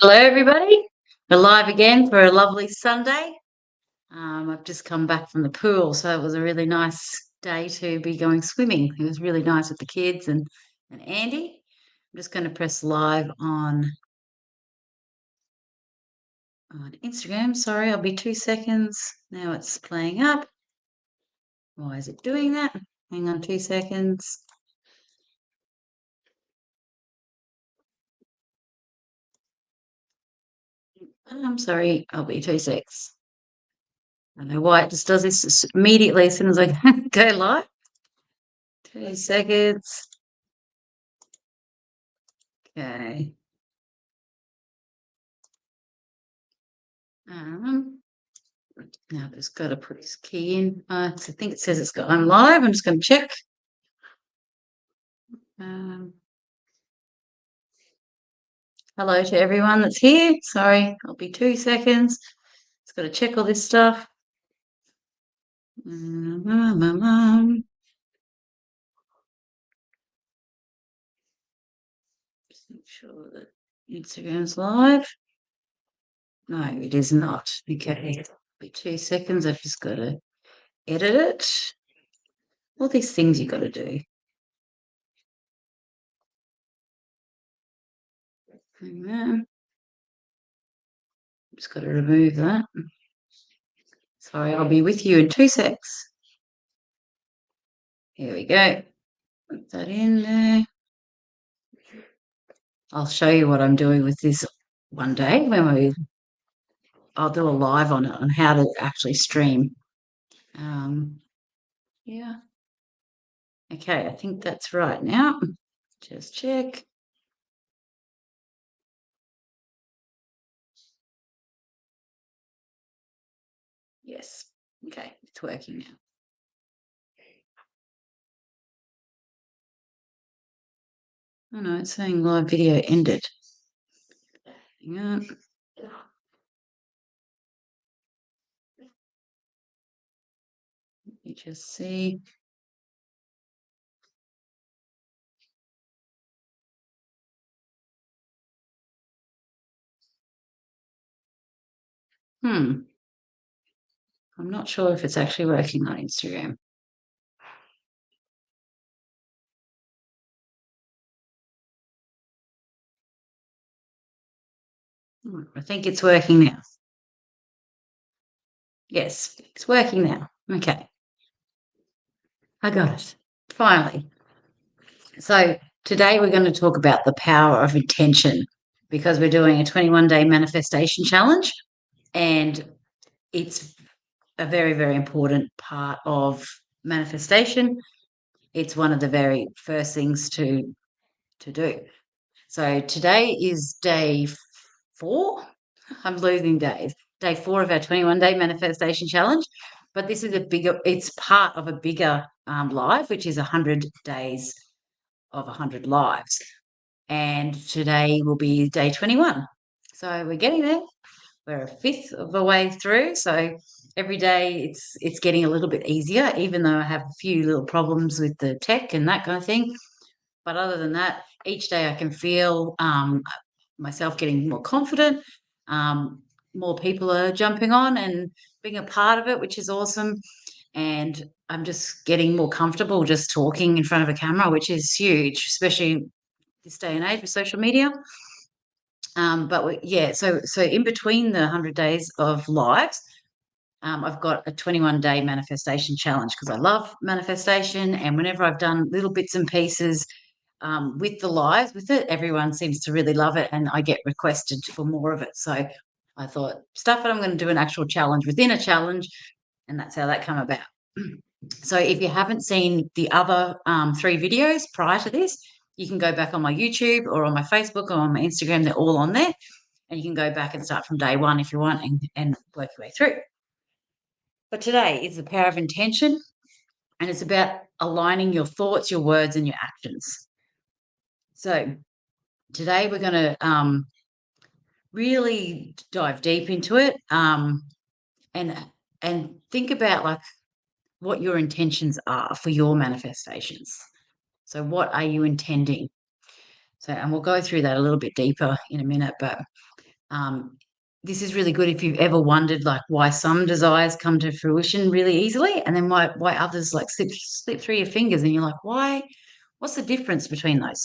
Hello, everybody. We're live again for a lovely Sunday. I've just come back from the pool, so it was a really nice day to be going swimming. It was really nice with the kids and Andy. I'm just going to press live on Instagram. Sorry, I'll be 2 seconds. Now it's playing up. Why is it doing that? Hang on 2 seconds. I'm sorry, I'll be 2 seconds. I don't know why it just does this immediately as soon as I go live. 2 seconds. Okay. Now I've just got to put his key in. I think it says I'm live. I'm just going to check. Um, Hello to everyone that's here. Sorry, I'll be 2 seconds. Just got to check all this stuff. Just make sure that Instagram's live. No, it is not. Okay, be 2 seconds. I've just got to edit it. All these things you got to do. Hang on. Just got to remove that. Sorry, I'll be with you in 2 secs. Here we go. Put that in there. I'll show you what I'm doing with this one day I'll do a live on it on how to actually stream. Yeah. Okay, I think that's right now. Just check. Yes. Okay, it's working now. Oh no, it's saying live video ended. Hang on. Let me just see. I'm not sure if it's actually working on Instagram. I think it's working now. Yes, it's working now. Okay. I got it. Finally. So today we're going to talk about the power of intention because we're doing a 21-day manifestation challenge, and it's a very, very important part of manifestation. It's one of the very first things to do. So today is day 4. I'm losing days. Day 4 of our 21-day manifestation challenge. But this is it's part of a bigger live, which is 100 days of 100 lives. And today will be day 21. So we're getting there. We're a fifth of the way through. So every day it's getting a little bit easier, even though I have a few little problems with the tech and that kind of thing. But other than that, each day I can feel myself getting more confident. More people are jumping on and being a part of it, which is awesome. And I'm just getting more comfortable just talking in front of a camera, which is huge, especially this day and age with social media. So in between the 100 days of lives, I've got a 21-day manifestation challenge because I love manifestation. And whenever I've done little bits and pieces with the lives with it, everyone seems to really love it, and I get requested for more of it. So I thought, stuff it, I'm going to do an actual challenge within a challenge, and that's how that came about. So if you haven't seen the other 3 videos prior to this, you can go back on my YouTube or on my Facebook or on my Instagram. They're all on there. And you can go back and start from day 1 if you want and work your way through. But today is the power of intention, and it's about aligning your thoughts, your words, and your actions. So today we're going to really dive deep into it and think about like what your intentions are for your manifestations. So what are you intending? So, and we'll go through that a little bit deeper in a minute, but Um, this is really good if you've ever wondered, like, why some desires come to fruition really easily, and then why others like slip through your fingers, and you're like, why? What's the difference between those?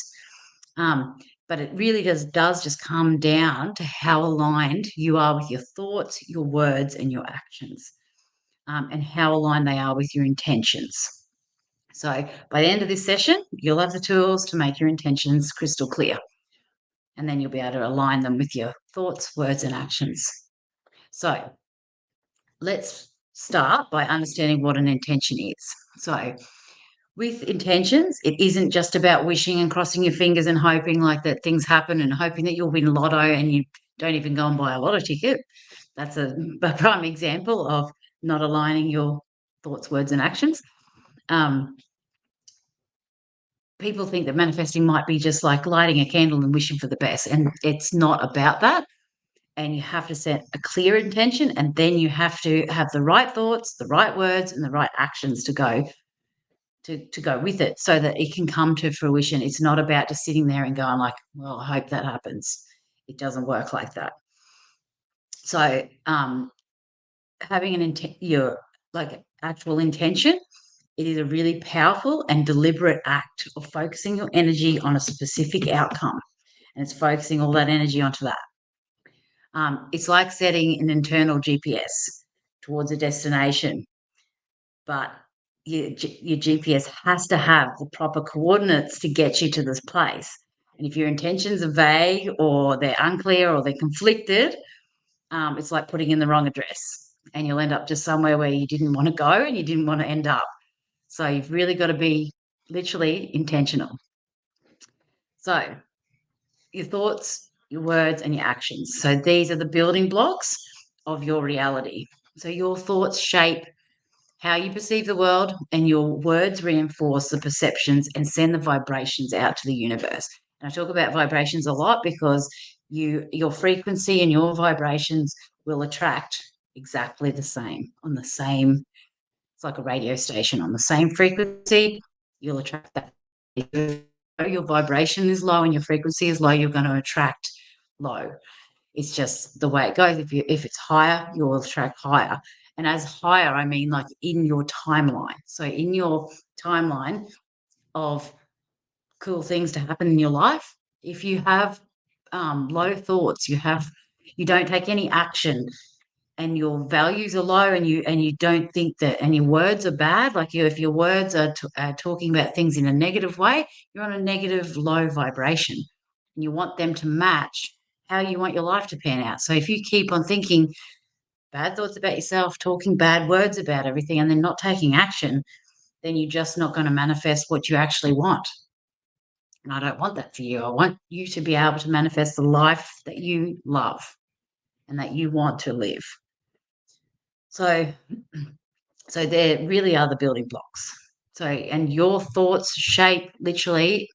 Um, but it really does just come down to how aligned you are with your thoughts, your words, and your actions, and how aligned they are with your intentions. So by the end of this session, you'll have the tools to make your intentions crystal clear, and then you'll be able to align them with your thoughts, words, and actions. So let's start by understanding what an intention is. So, with intentions, it isn't just about wishing and crossing your fingers and hoping like that things happen and hoping that you'll win lotto and you don't even go and buy a lotto ticket. That's a prime example of not aligning your thoughts, words, and actions. Um, People think that manifesting might be just like lighting a candle and wishing for the best, and it's not about that. And you have to set a clear intention, and then you have to have the right thoughts, the right words, and the right actions to go with it so that it can come to fruition. It's not about just sitting there and going like, well, I hope that happens. It doesn't work like that. So having your like actual intention, it is a really powerful and deliberate act of focusing your energy on a specific outcome, and it's focusing all that energy onto that. It's like setting an internal GPS towards a destination, but your GPS has to have the proper coordinates to get you to this place. And if your intentions are vague or they're unclear or they're conflicted, it's like putting in the wrong address, and you'll end up just somewhere where you didn't want to go and you didn't want to end up. So you've really got to be literally intentional. So your thoughts, your words, and your actions. So these are the building blocks of your reality. So your thoughts shape how you perceive the world, and your words reinforce the perceptions and send the vibrations out to the universe. And I talk about vibrations a lot because your frequency and your vibrations will attract exactly the same on the same. It's like a radio station on the same frequency. You'll attract that. If your vibration is low and your frequency is low, you're going to attract low. It's just the way it goes. If it's higher, you'll attract higher. And as higher, I mean like in your timeline. So in your timeline of cool things to happen in your life, if you have low thoughts, you don't take any action, and your values are low, and you don't think that, and your words are bad, like if your words are talking about things in a negative way, you're on a negative low vibration, and you want them to match how you want your life to pan out. So if you keep on thinking bad thoughts about yourself, talking bad words about everything, and then not taking action, then you're just not going to manifest what you actually want. And I don't want that for you. I want you to be able to manifest the life that you love and that you want to live. So So there really are the building blocks. So, and your thoughts shape literally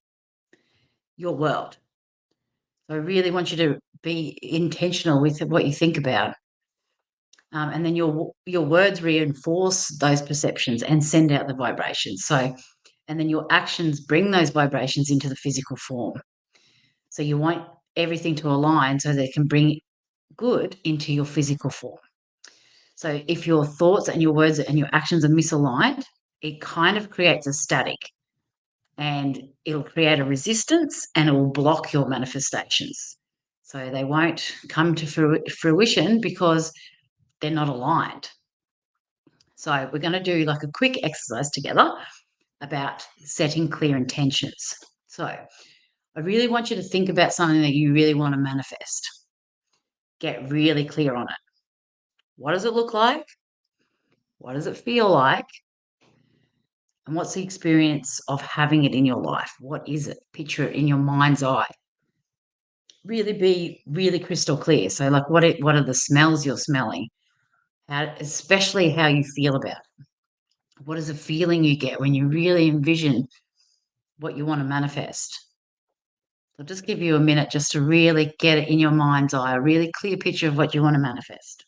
your world. So I really want you to be intentional with what you think about. And then your words reinforce those perceptions and send out the vibrations. So, and then your actions bring those vibrations into the physical form. So you want everything to align so they can bring good into your physical form. So if your thoughts and your words and your actions are misaligned, it kind of creates a static, and it'll create a resistance and it will block your manifestations. So they won't come to fruition because they're not aligned. So we're going to do like a quick exercise together about setting clear intentions. So I really want you to think about something that you really want to manifest. Get really clear on it. What does it look like? What does it feel like? And what's the experience of having it in your life? What is it? Picture it in your mind's eye. Really be really crystal clear. So, like, what are the smells you're smelling? Especially how you feel about it. What is the feeling you get when you really envision what you want to manifest? I'll just give you a minute just to really get it in your mind's eye, a really clear picture of what you want to manifest.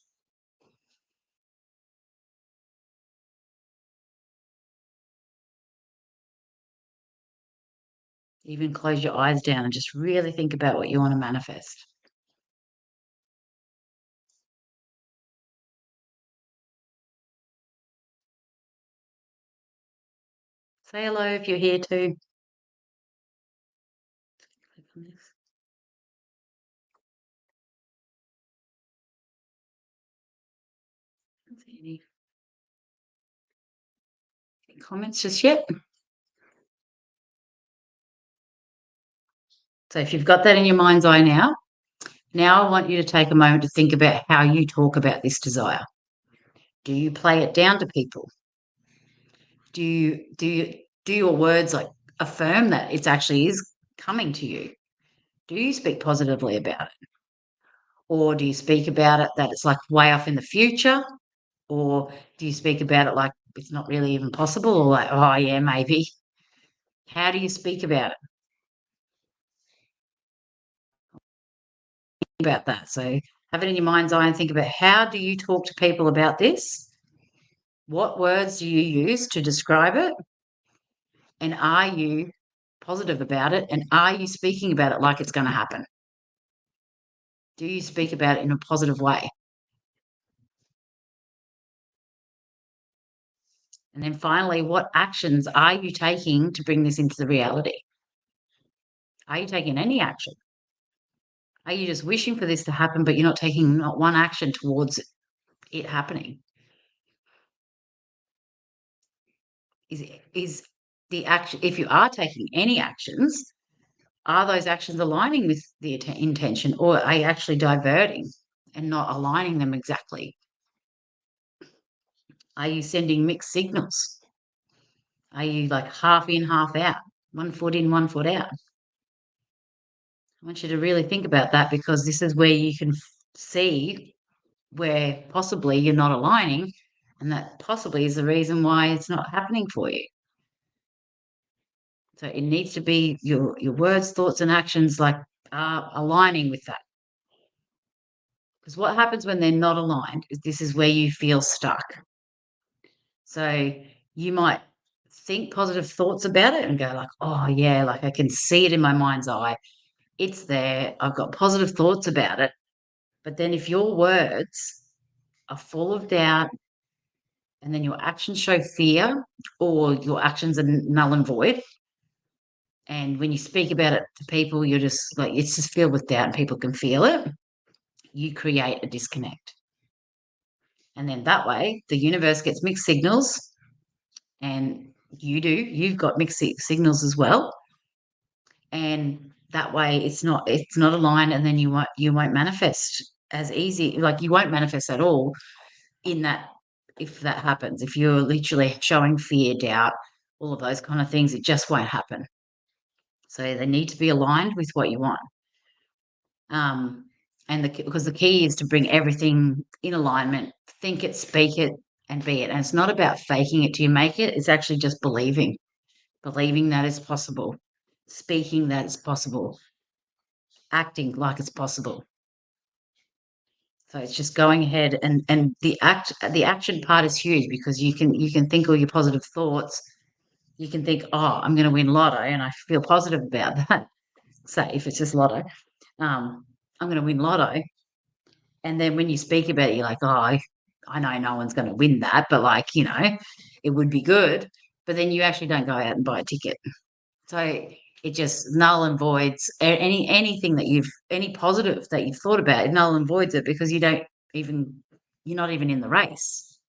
Even close your eyes down and just really think about what you want to manifest. Say hello if you're here too. Click on this. Don't see any comments just yet. So if you've got that in your mind's eye now I want you to take a moment to think about how you talk about this desire. Do you play it down to people? Do your words like affirm that it actually is coming to you? Do you speak positively about it? Or do you speak about it that it's like way off in the future? Or do you speak about it like it's not really even possible, or like, oh yeah, maybe? How do you speak about it? About that. So have it in your mind's eye and think about, how do you talk to people about this? What words do you use to describe it? And are you positive about it? And are you speaking about it like it's going to happen? Do you speak about it in a positive way? And then finally, what actions are you taking to bring this into the reality? Are you taking any action? Are you just wishing for this to happen, but you're not taking not one action towards it happening? Is the action, if you are taking any actions, are those actions aligning with the intention, or are you actually diverting and not aligning them exactly? Are you sending mixed signals? Are you like half in, half out, 1 foot in, 1 foot out? I want you to really think about that, because this is where you can see where possibly you're not aligning, and that possibly is the reason why it's not happening for you. So it needs to be your words, thoughts, and actions like are aligning with that. Because what happens when they're not aligned is this is where you feel stuck. So you might think positive thoughts about it and go like, oh yeah, like I can see it in my mind's eye. It's there. I've got positive thoughts about it. But then if your words are full of doubt, and then your actions show fear, or your actions are null and void, and when you speak about it to people, you're just like, it's just filled with doubt and people can feel it, you create a disconnect. And then that way, the universe gets mixed signals, and you've got mixed signals as well. And that way it's not aligned, and then you won't manifest as easy, like you won't manifest at all in that. If that happens, if you're literally showing fear, doubt, all of those kind of things, it just won't happen. So they need to be aligned with what you want. Because the key is to bring everything in alignment, think it, speak it, and be it. And it's not about faking it till you make it. It's actually just believing that it's possible, speaking that it's possible, acting like it's possible. So it's just going ahead, and the action part is huge, because you can think all your positive thoughts. You can think, oh, I'm going to win lotto, and I feel positive about that. Say if it's just lotto, I'm going to win lotto. And then when you speak about it, you're like, oh, I know no one's going to win that, but like, it would be good. But then you actually don't go out and buy a ticket. So it just null and voids anything that any positive that you've thought about. It null and voids it, because you're not even in the race.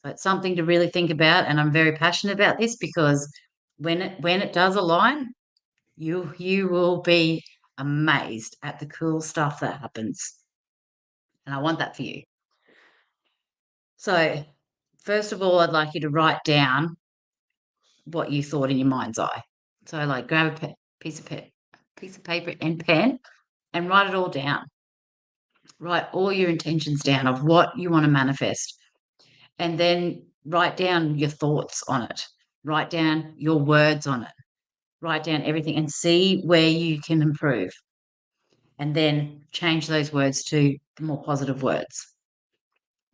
So it's something to really think about. And I'm very passionate about this, because when it does align, you will be amazed at the cool stuff that happens. And I want that for you. So, first of all, I'd like you to write down what you thought in your mind's eye. So, like, grab a piece of paper and pen, and write it all down. Write all your intentions down of what you want to manifest, and then write down your thoughts on it. Write down your words on it. Write down everything and see where you can improve. And then change those words to more positive words.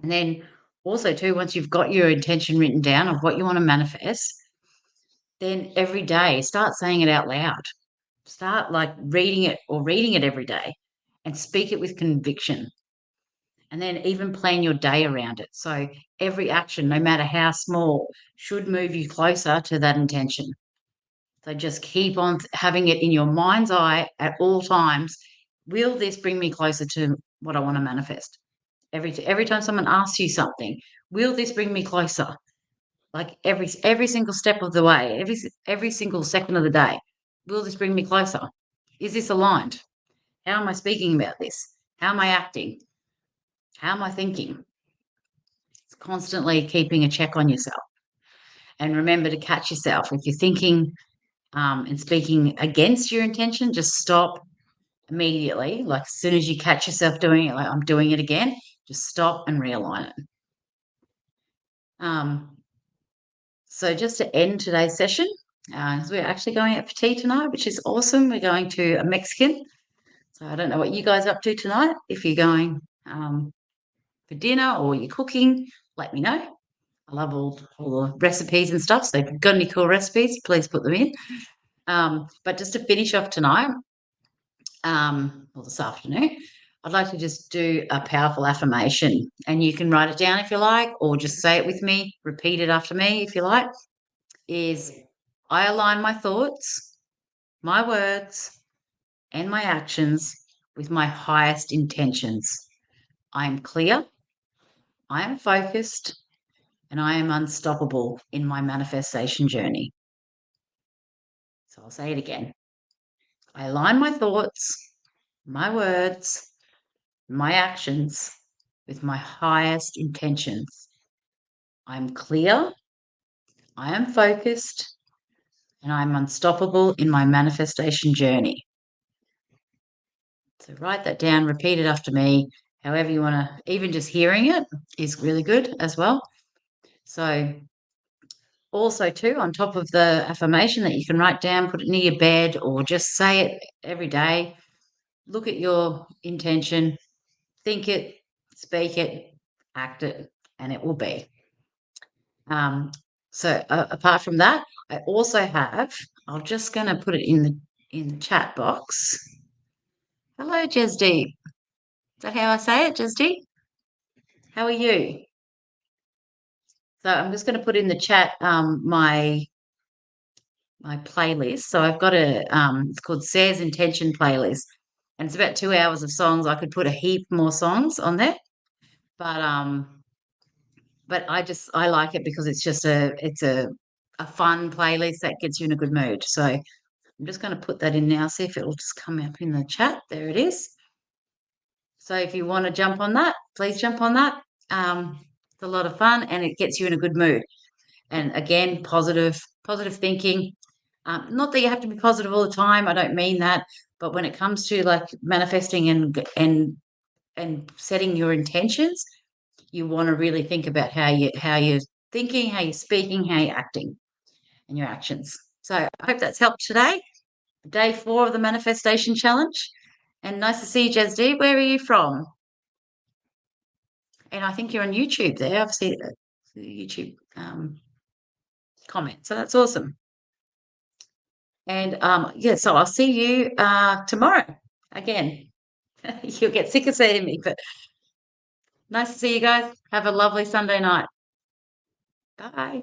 And then also too, once you've got your intention written down of what you want to manifest, then every day start saying it out loud. Start like reading it every day, and speak it with conviction. And then even plan your day around it. So every action, no matter how small, should move you closer to that intention. So just keep on having it in your mind's eye at all times. Will this bring me closer to what I want to manifest? Every time someone asks you something, will this bring me closer? Like every single step of the way, every single second of the day, will this bring me closer? Is this aligned? How am I speaking about this? How am I acting? How am I thinking? It's constantly keeping a check on yourself. And remember to catch yourself. If you're thinking and speaking against your intention, just stop immediately. Like as soon as you catch yourself doing it, like I'm doing it again, just stop and realign it. So just to end today's session, we're actually going out for tea tonight, which is awesome. We're going to a Mexican. So I don't know what you guys are up to tonight. If you're going for dinner or you're cooking, let me know. I love all the recipes and stuff. So if you've got any cool recipes, please put them in. But just to finish off tonight, or this afternoon, I'd like to just do a powerful affirmation. And you can write it down if you like, or just say it with me, repeat it after me if you like. Is I align my thoughts, my words, and my actions with my highest intentions. I am clear, I am focused, and I am unstoppable in my manifestation journey. So I'll say it again. I align my thoughts, my words, my actions with my highest intentions. I'm clear, I am focused, and I'm unstoppable in my manifestation journey. So write that down, repeat it after me, however you want to, even just hearing it is really good as well. So also too, on top of the affirmation that you can write down, put it near your bed or just say it every day. Look at your intention, think it, speak it, act it, and it will be. So apart from that, I also have, I'm just going to put it in the chat box. Hello, Jesdeep. Is that how I say it, Jesdeep? How are you? So I'm just going to put in the chat my playlist. So I've got it's called Say's Intention playlist, and it's about 2 hours of songs. I could put a heap more songs on there, but I like it because it's a fun playlist that gets you in a good mood. So I'm just going to put that in now. See if it will just come up in the chat. There it is. So if you want to jump on that, please jump on that. It's a lot of fun and it gets you in a good mood. And again, positive thinking. Not that you have to be positive all the time. I don't mean that, but when it comes to like manifesting and setting your intentions, you want to really think about how you're thinking, how you're speaking, how you're acting, and your actions. So I hope that's helped today. Day 4 of the manifestation challenge. And nice to see you, Jasdeep. Where are you from? And I think you're on YouTube there. I've seen the YouTube comment. So that's awesome. And yeah, so I'll see you tomorrow again. You'll get sick of seeing me, but nice to see you guys. Have a lovely Sunday night. Bye.